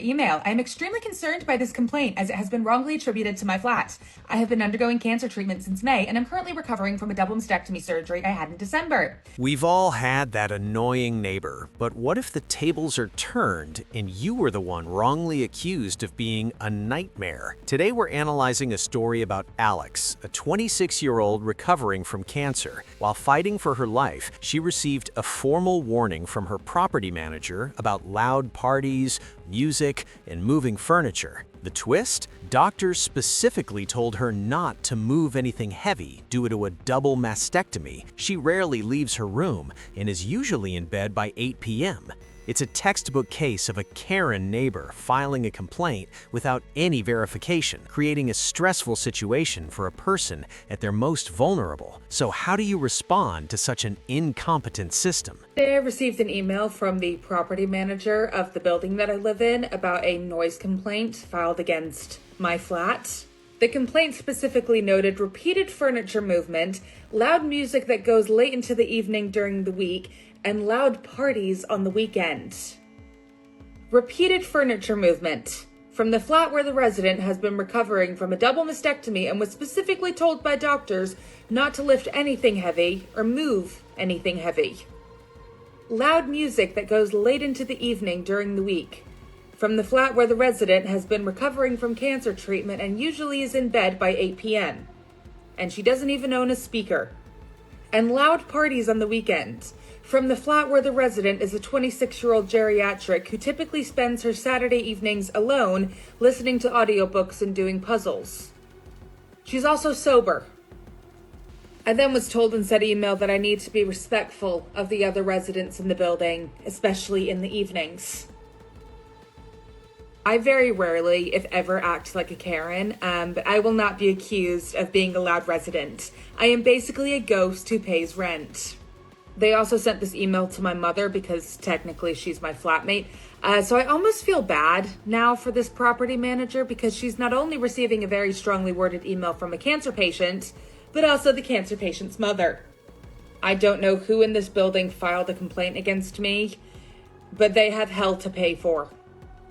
Email. I am extremely concerned by this complaint as it has been wrongly attributed to my flat. I have been undergoing cancer treatment since May and I'm currently recovering from a double mastectomy surgery I had in December. We've all had that annoying neighbor, but what if the tables are turned and you were the one wrongly accused of being a nightmare? Today we're analyzing a story about Alex, a 26-year-old recovering from cancer. While fighting for her life, she received a formal warning from her property manager about loud parties, music, and moving furniture. The twist? Doctors specifically told her not to move anything heavy due to a double mastectomy. She rarely leaves her room and is usually in bed by 8 p.m. It's a textbook case of a Karen neighbor filing a complaint without any verification, creating a stressful situation for a person at their most vulnerable. So how do you respond to such an incompetent system? I received an email from the property manager of the building that I live in about a noise complaint filed against my flat. The complaint specifically noted repeated furniture movement, loud music that goes late into the evening during the week, and loud parties on the weekend. Repeated furniture movement. From the flat where the resident has been recovering from a double mastectomy and was specifically told by doctors not to lift anything heavy or move anything heavy. Loud music that goes late into the evening during the week. From the flat where the resident has been recovering from cancer treatment and usually is in bed by 8 p.m. And she doesn't even own a speaker. And loud parties on the weekend. From the flat where the resident is a 26-year-old geriatric who typically spends her Saturday evenings alone listening to audiobooks and doing puzzles. She's also sober. I then was told in said email that I need to be respectful of the other residents in the building, especially in the evenings. I very rarely, if ever, act like a Karen, but I will not be accused of being a loud resident. I am basically a ghost who pays rent. They also sent this email to my mother because technically she's my flatmate. So I almost feel bad now for this property manager because she's not only receiving a very strongly worded email from a cancer patient, but also the cancer patient's mother. I don't know who in this building filed a complaint against me, but they have hell to pay for.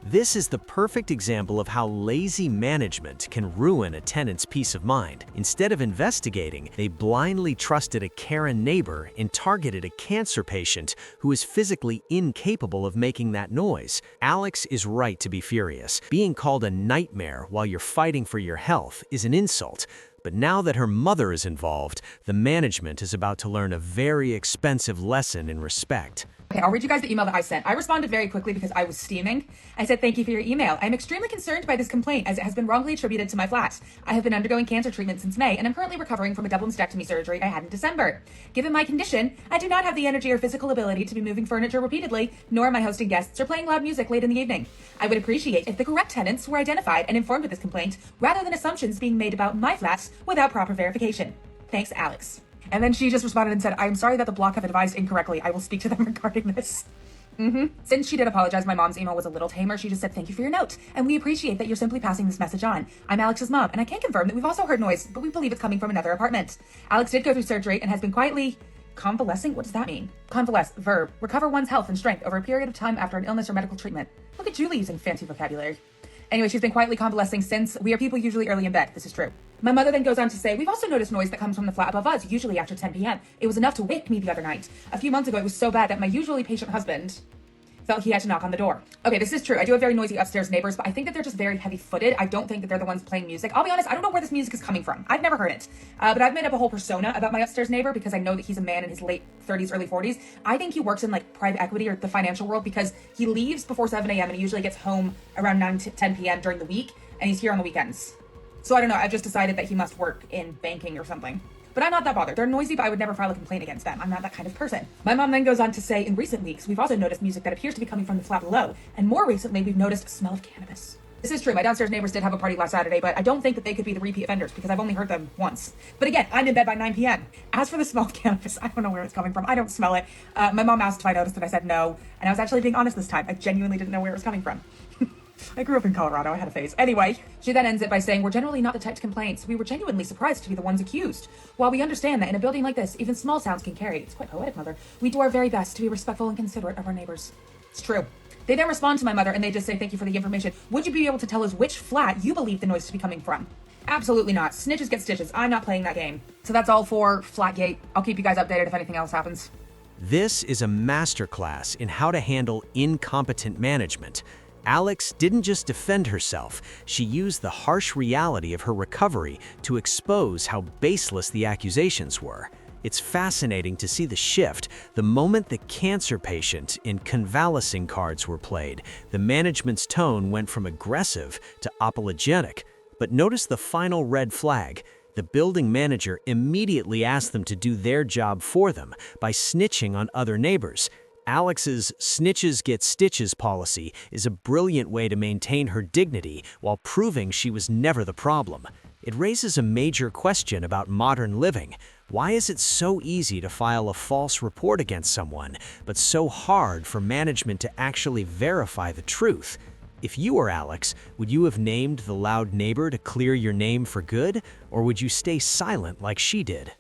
This is the perfect example of how lazy management can ruin a tenant's peace of mind. Instead of investigating, they blindly trusted a Karen neighbor and targeted a cancer patient who is physically incapable of making that noise. Alex is right to be furious. Being called a nightmare while you're fighting for your health is an insult. But now that her mother is involved, the management is about to learn a very expensive lesson in respect. Okay, I'll read you guys the email that I sent. I responded very quickly because I was steaming. I said, thank you for your email. I'm extremely concerned by this complaint as it has been wrongly attributed to my flat. I have been undergoing cancer treatment since May and I'm currently recovering from a double mastectomy surgery I had in December. Given my condition, I do not have the energy or physical ability to be moving furniture repeatedly, nor am I hosting guests or playing loud music late in the evening. I would appreciate if the correct tenants were identified and informed of this complaint rather than assumptions being made about my flat without proper verification. Thanks, Alex. And then she just responded and said, I'm sorry that the block have advised incorrectly. I will speak to them regarding this. Since she did apologize, my mom's email was a little tamer. She just said, thank you for your note. And we appreciate that you're simply passing this message on. I'm Alex's mom, and I can confirm that we've also heard noise, but we believe it's coming from another apartment. Alex did go through surgery and has been quietly convalescing. What does that mean? Convalesce, verb, recover one's health and strength over a period of time after an illness or medical treatment. Look at Julie using fancy vocabulary. Anyway, she's been quietly convalescing since. We are people usually early in bed. This is true. My mother then goes on to say, we've also noticed noise that comes from the flat above us, usually after 10 p.m. It was enough to wake me the other night. A few months ago, it was so bad that my usually patient husband felt he had to knock on the door. Okay, this is true. I do have very noisy upstairs neighbors, but I think that they're just very heavy-footed. I don't think that they're the ones playing music. I'll be honest, I don't know where this music is coming from. I've never heard it. But I've made up a whole persona about my upstairs neighbor because I know that he's a man in his late 30s, early 40s. I think he works in like private equity or the financial world because he leaves before 7 a.m. and he usually gets home around 9 to 10 p.m. during the week, and he's here on the weekends. So I don't know, I've just decided that he must work in banking or something. But I'm not that bothered. They're noisy, but I would never file a complaint against them. I'm not that kind of person. My mom then goes on to say, in recent weeks, we've also noticed music that appears to be coming from the flat below. And more recently, we've noticed a smell of cannabis. This is true. My downstairs neighbors did have a party last Saturday, but I don't think that they could be the repeat offenders because I've only heard them once. But again, I'm in bed by 9 p.m. As for the smell of cannabis, I don't know where it's coming from. I don't smell it. My mom asked if I noticed and I said no. And I was actually being honest this time. I genuinely didn't know where it was coming from. I grew up in Colorado. I had a phase. Anyway, she then ends it by saying, we're generally not the type to complain, so we were genuinely surprised to be the ones accused. While we understand that in a building like this, even small sounds can carry. It's quite poetic, Mother. We do our very best to be respectful and considerate of our neighbors. It's true. They then respond to my mother and they just say, thank you for the information. Would you be able to tell us which flat you believe the noise to be coming from? Absolutely not. Snitches get stitches. I'm not playing that game. So that's all for Flatgate. I'll keep you guys updated if anything else happens. This is a masterclass in how to handle incompetent management. Alex didn't just defend herself, she used the harsh reality of her recovery to expose how baseless the accusations were. It's fascinating to see the shift. The moment the cancer patient in convalescing cards were played, the management's tone went from aggressive to apologetic. But notice the final red flag. The building manager immediately asked them to do their job for them by snitching on other neighbors. Alex's snitches get stitches policy is a brilliant way to maintain her dignity while proving she was never the problem. It raises a major question about modern living. Why is it so easy to file a false report against someone, but so hard for management to actually verify the truth? If you were Alex, would you have named the loud neighbor to clear your name for good, or would you stay silent like she did?